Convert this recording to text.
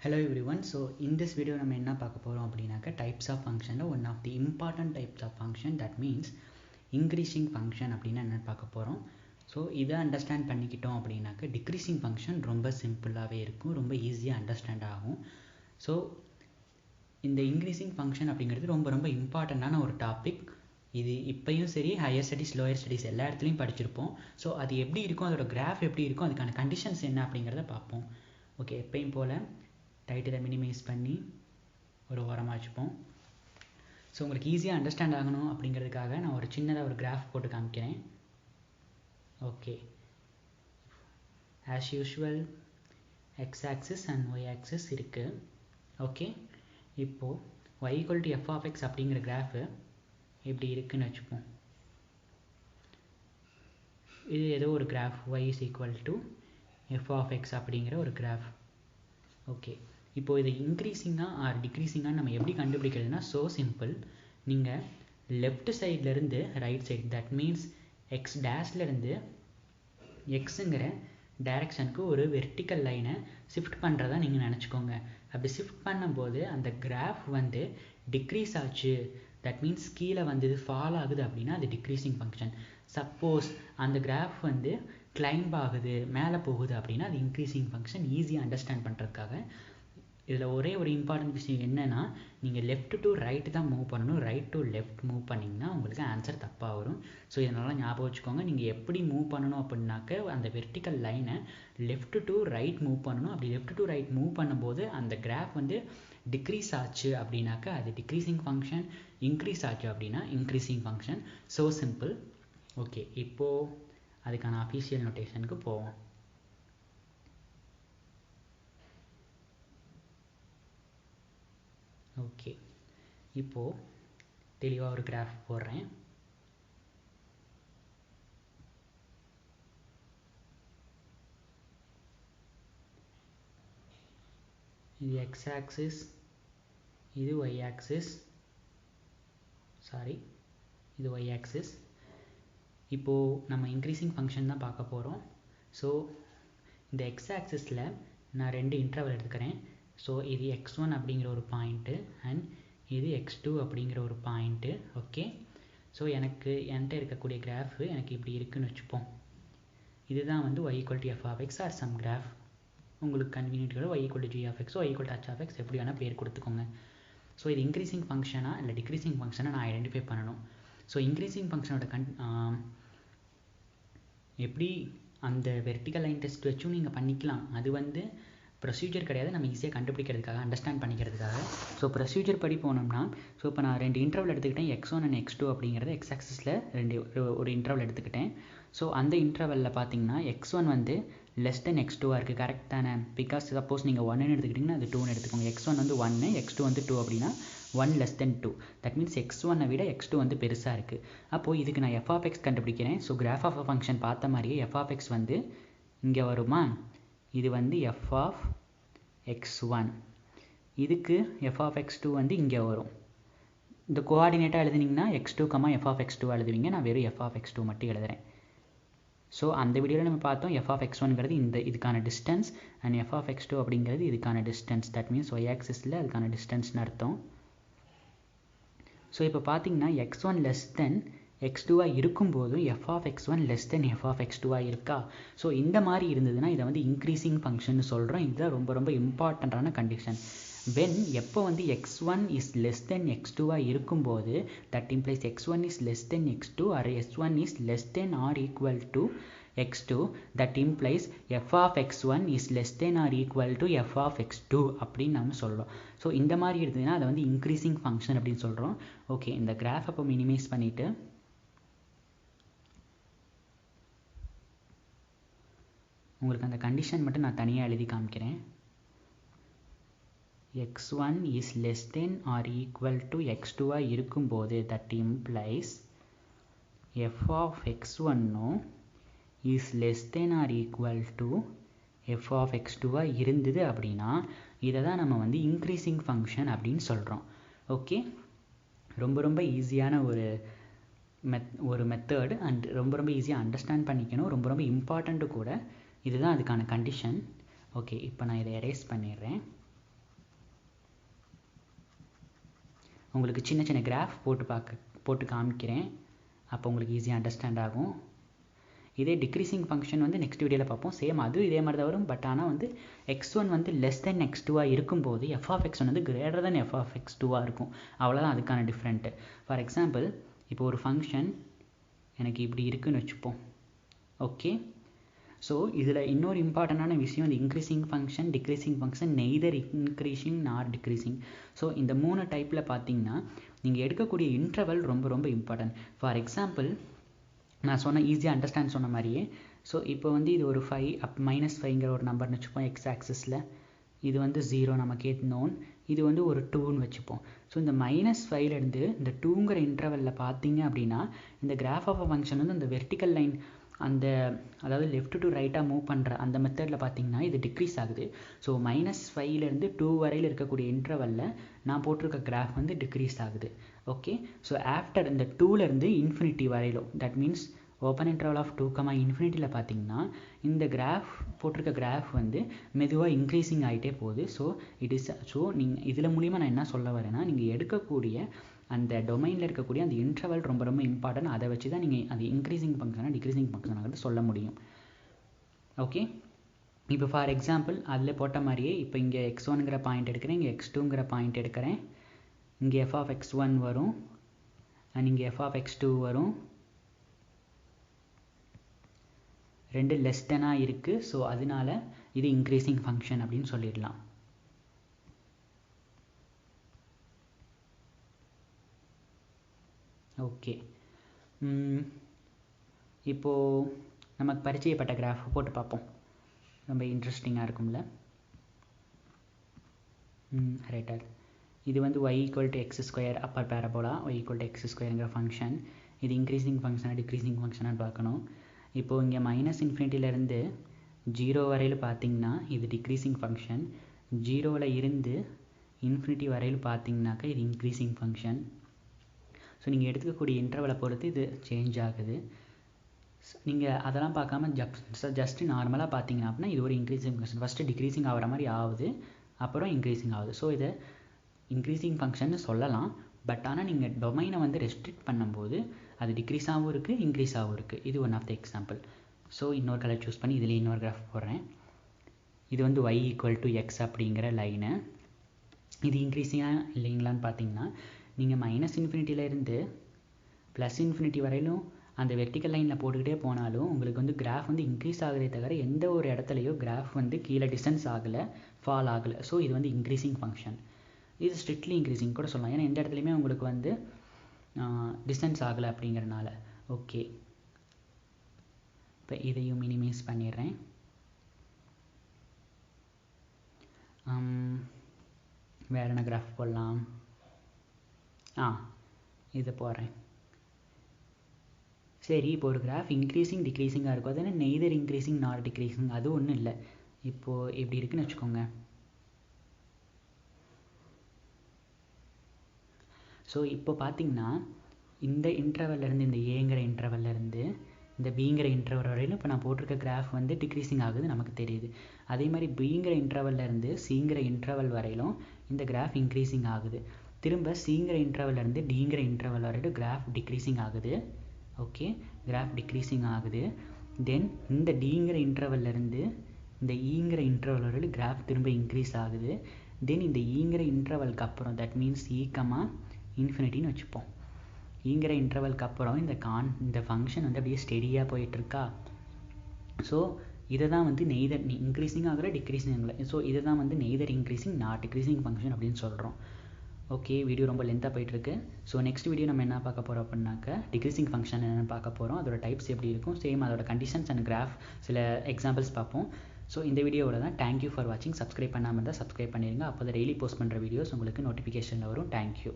Hello everyone. So in this video நம்ம என்ன பார்க்க போறோம் அப்படினாக்க types of function one of the important types of function that means increasing function அப்படினா என்ன பார்க்க போறோம். So இத அண்டர்ஸ்டாண்ட் பண்ணிக்கிட்டோம் அப்படினாக்க decreasing function ரொம்ப சிம்பிளாவே இருக்கும், ரொம்ப ஈஸியா அண்டர்ஸ்டாண்ட் ஆகும். So இந்த increasing function அப்படிங்கிறது ரொம்ப இம்பார்ட்டன்ட்டான ஒரு டாபிக். இது இப்பயும் சரி ஹையர் ஸ்டடீஸ் லோயர் ஸ்டடீஸ் எல்லா இடத்துலயும் படிச்சிருப்போம். So அது எப்படி இருக்கும், அதோட கிராஃப் எப்படி இருக்கும், அதுக்கான கண்டிஷன்ஸ் என்ன அப்படிங்கறத பார்ப்போம். ஓகே, எப்பவும் போல டைட்டிலை மினிமைஸ் பண்ணி ஒரு ஓரமாக வச்சுப்போம். ஸோ உங்களுக்கு ஈஸியாக அண்டர்ஸ்டாண்ட் ஆகணும் அப்படிங்கிறதுக்காக நான் ஒரு சின்னதாக ஒரு கிராஃப் போட்டு காமிக்கிறேன். Okay, as usual X axis and Y axis இருக்குது. ஓகே, இப்போது Y equal to F of X அப்படிங்கிற கிராஃபு இப்படி இருக்குன்னு வச்சுப்போம். இது ஏதோ ஒரு graph Y is equal to F of X அப்படிங்கிற ஒரு கிராஃப். ஓகே, இப்போது இது இன்க்ரீஸிங்காக ஆர் டிக்ரீஸிங்காக நம்ம எப்படி கண்டுபிடிக்கிறதுனா ஸோ சிம்பிள். நீங்கள் லெஃப்ட் சைட்லேருந்து right side, that means X டேஷ்லேருந்து எக்ஸுங்கிற டைரக்ஷனுக்கு ஒரு வெர்டிக்கல் லைனை ஷிஃப்ட் பண்ணுறதா நீங்கள் நினச்சிக்கோங்க. அப்படி ஷிஃப்ட் பண்ணும்போது அந்த கிராஃப் வந்து டிக்ரீஸ் ஆச்சு, தட் மீன்ஸ் கீழே வந்து ஃபால் ஆகுது அப்படின்னா அது டிக்ரீஸிங் ஃபங்க்ஷன். சப்போஸ் அந்த கிராஃப் வந்து கிளைம்ப் ஆகுது, மேலே போகுது அப்படின்னா அது இன்க்ரீஸிங் ஃபங்க்ஷன். ஈஸியாக அண்டர்ஸ்டாண்ட் பண்ணுறதுக்காக இதில் ஒரே ஒரு இம்பார்ட்டன்ட் விஷயம் என்னென்னா, நீங்கள் லெஃப்ட் டு ரைட்டு தான் மூவ் பண்ணணும். ரைட் டு லெஃப்ட் மூவ் பண்ணிங்கன்னா உங்களுக்கு ஆன்சர் தப்பாக வரும். ஸோ இதனால் ஞாபகம் வச்சுக்கோங்க. நீங்கள் எப்படி மூவ் பண்ணணும் அப்படின்னாக்க அந்த வெர்டிக்கல் லைனை லெஃப்ட் டு ரைட் மூவ் பண்ணணும். அப்படி லெஃப்ட் டு ரைட் மூவ் பண்ணும்போது அந்த கிராஃப் வந்து டிக்ரீஸ் ஆச்சு அப்படின்னாக்க அது டிக்ரீஸிங் ஃபங்க்ஷன், இன்க்ரீஸ் ஆச்சு அப்படின்னா increasing function. So simple. Okay, இப்போது அதுக்கான அஃபிஷியல் நோட்டேஷனுக்கு போவோம். ஓகே, இப்போது தெளிவாக ஒரு கிராஃப் போடுறேன். இது எக்ஸ் ஆக்சிஸ், இது ஒய் ஆக்சிஸ், சாரி இது ஒய் ஆக்சிஸ். இப்போது நம்ம இன்க்ரீஸிங் ஃபங்க்ஷன் தான் பார்க்க போகிறோம். ஸோ இந்த எக்ஸ் ஆக்சிஸில் நான் ரெண்டு இன்டர்வல் எடுத்துக்கிறேன். ஸோ இது x1 அப்படிங்கிற ஒரு பாயிண்ட்டு அண்ட் இது x2 அப்படிங்கிற ஒரு பாயிண்ட்டு. ஓகே, ஸோ என்கிட்ட இருக்கக்கூடிய கிராஃபு எனக்கு இப்படி இருக்குன்னு வச்சுப்போம். இதுதான் வந்து y equal to F of X or some graph. உங்களுக்கு கன்வீனியன்ட்களோ y equal to G of எக்ஸோ y equal to H of X எப்படி வேணால் பேர் கொடுத்துக்கோங்க. ஸோ இது இன்க்ரீஸிங் ஃபங்க்ஷனா இல்லை டிக்ரீஸிங் ஃபங்க்ஷனை நான் ஐடென்டிஃபை பண்ணணும். ஸோ இன்க்ரீஸிங் ஃபங்க்ஷனோட எப்படி அந்த வெர்டிக்கல் லைன் டெஸ்ட் வச்சும் நீங்கள் பண்ணிக்கலாம். அது வந்து ப்ரொசீஜர் கிடையாது, நம்ம ஈஸியாக கண்டுபிடிக்கிறதுக்காக, அண்டர்ஸ்டாண்ட் பண்ணிக்கிறதுக்காக. ஸோ ப்ரொசீஜர் படி போனோம்னா, ஸோ இப்போ நான் ரெண்டு இன்டர்வல் எடுத்துக்கிட்டேன், x1 அண்ட் x2 அப்படிங்கிறது எக்ஸ் ஆக்சிஸில் ஒரு இன்டர்வல் எடுத்துக்கிட்டேன். ஸோ அந்த இன்டர்வலில் பார்த்தீங்கன்னா x1 வந்து லெஸ் தென் x2 இருக்குது. கரெக்ட் தானே? பிகாஸ் சப்போஸ் நீங்கள் 1 எடுத்துக்கிட்டிங்கன்னா அது 2 எடுத்துக்கோங்க. x1 வந்து 1, x2 வந்து 2 அப்படின்னா 1 less than 2. That means x1 விட x2 வந்து பெருசாக இருக்குது. அப்போது இதுக்கு நான் எஃப் ஆஃப் எக்ஸ் கண்டுபிடிக்கிறேன். ஸோ கிராஃப் ஆஃப் ஃபங்க்ஷன் பார்த்த மாதிரியே எஃப் ஆஃப் எக்ஸ் வந்து இங்கே வருமா? இது வந்து எஃப் ஆஃப் x1, இதுக்கு எஃப் ஆஃப் x2 வந்து இங்கே வரும். இந்த கோஆர்டினேட்டாக எழுதுனீங்கன்னா x2, எஃப் ஆஃப் x2 எழுதுவீங்க. நான் வெறும் எஃப் ஆஃப் x2 மட்டும் எழுதுகிறேன். ஸோ அந்த வீடியோவில் நம்ம பார்த்தோம் எஃப் ஆஃப் x1ங்கிறது இதுக்கான distance and F of x2 அப்படிங்கிறது இதுக்கான டிஸ்டன்ஸ். தட் மீன்ஸ் ஒய் ஆக்சிஸில் அதுக்கான டிஸ்டன்ஸ்னு அர்த்தம். ஸோ இப்போ பார்த்தீங்கன்னா x1 லெஸ் தென் x2 இருக்கும்போதும் F of x1 less than F of x2 இருக்கா? ஸோ இந்த மாதிரி இருந்ததுன்னா இதை வந்து இன்க்ரீஸிங் ஃபங்க்ஷன் சொல்கிறோம். இதுதான் ரொம்ப இம்பார்ட்டண்ட்டான கண்டிஷன். எப்போ வந்து x1 is less than x2 இருக்கும்போது that implies x1 is less than x2 or s1 is less than or equal to x2, that implies F of x1 is less than or equal to F of x2 அப்படின்னு நம்ம சொல்கிறோம். So இந்த மாதிரி இருந்ததுன்னா அதை வந்து increasing function அப்படின்னு சொல்கிறோம். ஓகே, இந்த கிராஃப் அப்போ மினிமைஸ் பண்ணிவிட்டு உங்களுக்கு அந்த கண்டிஷன் மட்டும் நான் தனியாக எழுதி காமிக்கிறேன். x1 is less than or equal to x2 இருக்கும்போது that implies f of x1 is less than or equal to f of x2 இருந்தது அப்படின்னா இதை தான் நம்ம வந்து இன்க்ரீஸிங் ஃபங்க்ஷன் அப்படின்னு சொல்கிறோம். ஓகே, ரொம்ப ஈஸியான ஒரு மெத்தட் அண்ட் ரொம்ப ஈஸியாக அண்டர்ஸ்டாண்ட் பண்ணிக்கணும். ரொம்ப இம்பார்ட்டண்ட்டு கூட. இதுதான் அதுக்கான கண்டிஷன். ஓகே, இப்போ நான் இதை எரேஸ் பண்ணிடுறேன். உங்களுக்கு சின்ன சின்ன கிராஃப் போட்டு காமிக்கிறேன். அப்போ உங்களுக்கு ஈஸியாக அண்டர்ஸ்டாண்ட் ஆகும். இதே டிக்ரீசிங் ஃபங்க்ஷன் வந்து நெக்ஸ்ட் வீடியோவில் பார்ப்போம். சேம் அது இதே மாதிரி தான் வரும். பட் ஆனால் வந்து x1 வந்து லெஸ் தென் x2 இருக்கும்போது f(x1) வந்து கிரேட்டர் தென் f(x2) இருக்கும். அவ்வளோதான் அதுக்கான டிஃப்ரெண்ட்டு. ஃபார் எக்ஸாம்பிள் இப்போ ஒரு ஃபங்க்ஷன் எனக்கு இப்படி இருக்குன்னு வச்சுப்போம். ஓகே, ஸோ இதில் இன்னொரு இம்பார்ட்டண்டான விஷயம், இந்த increasing function, decreasing function, neither increasing நார் டிக்ரீசிங். ஸோ இந்த 3 டைப்பில் பார்த்தீங்கன்னா நீங்கள் எடுக்கக்கூடிய இன்டர்வல் ரொம்ப ரொம்ப இம்பார்ட்டன்ட். ஃபார் எக்ஸாம்பிள் நான் சொன்ன ஈஸியாக அண்டர்ஸ்டாண்ட் சொன்ன மாதிரியே, ஸோ இப்போ வந்து இது ஒரு 5 -5ங்கிற ஒரு நம்பர்னு வச்சுப்போம் எக்ஸ் ஆக்சிஸில். இது வந்து 0 நமக்கே நோன். இது வந்து ஒரு 2ன்னு வச்சுப்போம். ஸோ இந்த -5லேருந்து இந்த 2ங்கிற இன்டர்வலில் பார்த்தீங்க அப்படின்னா இந்த கிராஃப் ஆஃப் அ ஃபங்க்ஷன் வந்து அந்த வெர்டிக்கல் லைன் அந்த அதாவது லெஃப்ட் டு ரைட்டாக மூவ் பண்ணுற அந்த மெத்தடில் பார்த்தீங்கன்னா இது டிக்ரீஸ் ஆகுது. ஸோ -5லேருந்து 2 வரையில் இருக்கக்கூடிய இன்டர்வலில் நான் போட்டிருக்க கிராஃப் வந்து டிக்ரீஸ் ஆகுது. ஓகே, ஸோ ஆஃப்டர் இந்த 2லேருந்து இன்ஃபினிட்டி வரையிலும், that means open interval of 2, இன்ஃபினிட்டியில் பார்த்தீங்கன்னா இந்த கிராஃப் போட்டிருக்க கிராஃப் வந்து மெதுவாக இன்க்ரீஸிங் ஆகிட்டே போகுது. ஸோ நீங்கள் இதில் மூலிமா நான் என்ன சொல்ல வரேன்னா, நீங்கள் எடுக்கக்கூடிய அந்த டொமைனில் இருக்கக்கூடிய அந்த இன்டர்வல் ரொம்ப ரொம்ப இம்பார்ட்டன்ட். அதை வச்சு தான் நீங்கள் அது இன்க்ரீசிங் ஃபங்க்ஷனாக டிக்ரீசிங் ஃபங்க்ஷனாக சொல்ல முடியும். ஓகே, இப்போ ஃபார் எக்ஸாம்பிள் அதில் போட்ட மாதிரியே இப்போ இங்கே x1ங்கிற பாயிண்ட் எடுக்கிறேன், இங்கே x2ங்கிற பாயிண்ட் எடுக்கிறேன். இங்கே f(x1) வரும் அண்ட் இங்கே f(x2) வரும். ரெண்டு லெஸ் தெனாக இருக்குது. ஸோ அதனால இது இன்க்ரீசிங் ஃபங்க்ஷன் அப்படின்னு சொல்லிடலாம். ஓகே, இப்போது நமக்கு பரிச்சயப்பட்ட கிராஃப் போட்டு பார்ப்போம். ரொம்ப இன்ட்ரெஸ்டிங்காக இருக்கும்ல. ரைட்டர் இது வந்து y = x² upper parabola, y = x²ங்கிற ஃபங்க்ஷன். இது இன்க்ரீசிங் ஃபங்க்ஷனாக டிக்ரீசிங் ஃபங்க்ஷனாக பார்க்கணும். இப்போது இங்கே -∞லேருந்து 0 வரையில் பார்த்தீங்கன்னா இது டிக்ரீசிங் ஃபங்க்ஷன். 0ல் இருந்து இன்ஃபினிட்டி வரையில் பார்த்தீங்கன்னாக்கா இது இன்க்ரீசிங் ஃபங்க்ஷன். ஸோ நீங்கள் எடுத்துக்கக்கூடிய இன்டர்வலை பொறுத்து இது சேஞ்ச் ஆகுது. நீங்கள் அதெல்லாம் பார்க்காம ஜஸ்ட்டு நார்மலாக பார்த்தீங்க அப்படின்னா இது ஒரு இன்க்ரீசிங் ஃபங்க்ஷன். ஃபஸ்ட்டு டிக்ரீசிங் ஆகிற மாதிரி ஆகுது, அப்புறம் இன்க்ரீசிங் ஆகுது. ஸோ இதை இன்க்ரீசிங் ஃபங்க்ஷன் சொல்லலாம். பட் ஆனால் நீங்கள் டொமைனை வந்து ரெஸ்ட்ரிக்ட் பண்ணும்போது அது டிக்ரீஸாகவும் இருக்குது, இன்க்ரீஸாகவும் இருக்குது. இது one of the example. So இன்னொரு கலர் சூஸ் பண்ணி இதில் இன்னொரு கிராஃப் போடுறேன். இது வந்து y = x அப்படிங்கிற லைனு. இது இன்க்ரீஸிங்காக இல்லைங்களான்னு பார்த்தீங்கன்னா நீங்கள் -∞லேருந்து +∞ வரையிலும் அந்த வெர்டிக்கல் லைனில் போட்டுக்கிட்டே போனாலும் உங்களுக்கு வந்து கிராஃப் வந்து இன்க்ரீஸ் ஆகுதே தவிர எந்த ஒரு இடத்துலையோ கிராஃப் வந்து கீழே டிஸ்டன்ஸ் ஆகலை, ஃபால் ஆகலை. ஸோ இது வந்து இன்க்ரீசிங் ஃபங்க்ஷன். இது ஸ்ட்ரிக்ட்லி இன்க்ரீசிங் கூட சொல்லலாம், ஏன்னா எந்த இடத்துலையுமே உங்களுக்கு வந்து டிஸ்டன்ஸ் ஆகலை அப்படிங்கிறனால. ஓகே, இப்போ இதையும் மினிமைஸ் பண்ணிடுறேன். வேறு என்ன கிராஃப் போடலாம்? இதை போடுறேன். சரி, இப்போ ஒரு கிராஃப் இன்க்ரீசிங் டிக்ரீசிங்காக இருக்கும். அது என்ன நெய்தர் இன்க்ரீசிங் நார் டிக்ரீசிங், அது ஒன்றும் இல்லை. இப்போது எப்படி இருக்குன்னு வச்சுக்கோங்க. ஸோ இப்போ பார்த்தீங்கன்னா இந்த இன்டர்வல்லேருந்து இந்த ஏங்கிற இன்டர்வல்லேருந்து இந்த பிங்கிற இன்டர்வல் வரையிலும் இப்போ நான் போட்டிருக்க கிராஃப் வந்து டிக்ரீசிங் ஆகுது நமக்கு தெரியுது. அதே மாதிரி பிங்கிற இன்டர்வல்லேருந்து சிங்கிற இன்டர்வல் வரையிலும் இந்த கிராஃப் இன்க்ரீசிங் ஆகுது. திரும்ப சிங்கிற இன்டர்வல்லேருந்து டிங்கிற இன்டர்வல் வரையிலும் கிராஃப் டிக்ரீசிங் ஆகுது. ஓகே, கிராஃப் டிக்ரீசிங் ஆகுது. தென் இந்த டிங்கிற இன்டர்வல்லேருந்து இந்த ஈங்கிற இன்டர்வல் வரையிலும் கிராஃப் திரும்ப இன்க்ரீஸ் ஆகுது. தென் இந்த ஈங்கிற இன்டர்வலுக்கு அப்புறம் தட் மீன்ஸ் ஈ(∞)ன்னு வச்சுப்போம். ஈங்கிற இன்டர்வலுக்கு அப்புறம் இந்த ஃபங்க்ஷன் வந்து அப்படியே ஸ்டெடியாக போயிட்டுருக்கா. ஸோ இதை தான் வந்து நெய்தர் இன்க்ரீசிங் ஆகலை, டிக்ரீசிங் ஆகலை. ஸோ இதை தான் வந்து neither increasing not decreasing function அப்படின்னு சொல்கிறோம். ஓகே, வீடியோ ரொம்ப லென்த்தாக போயிட்டுருக்கு. ஸோ நெக்ஸ்ட் வீடியோ நம்ம என்ன பார்க்க போகிறோம் அப்படின்னாக்க டிக்ரீசிங் ஃபங்க்ஷன் என்னென்னு பார்க்க போகிறோம். அதோட டைப்ஸ் எப்படி இருக்கும், சேம் அதோட கண்டிஷன்ஸ் அண்ட் கிராஃப் சில எக்ஸாம்பிள்ஸ் பார்ப்போம். ஸோ இந்த வீடியோவில் தான். தேங்க்யூ ஃபார் வாட்சிங். சப்ஸ்கிரைப் பண்ணாமல் இருந்தால் சப்ஸ்கிரைப் பண்ணிடுங்க. அப்போ தான் டெய்லி போஸ்ட் பண்ணுற வீடியோஸ் உங்களுக்கு நோட்டிஃபிகேஷனில் வரும். தேங்க்யூ.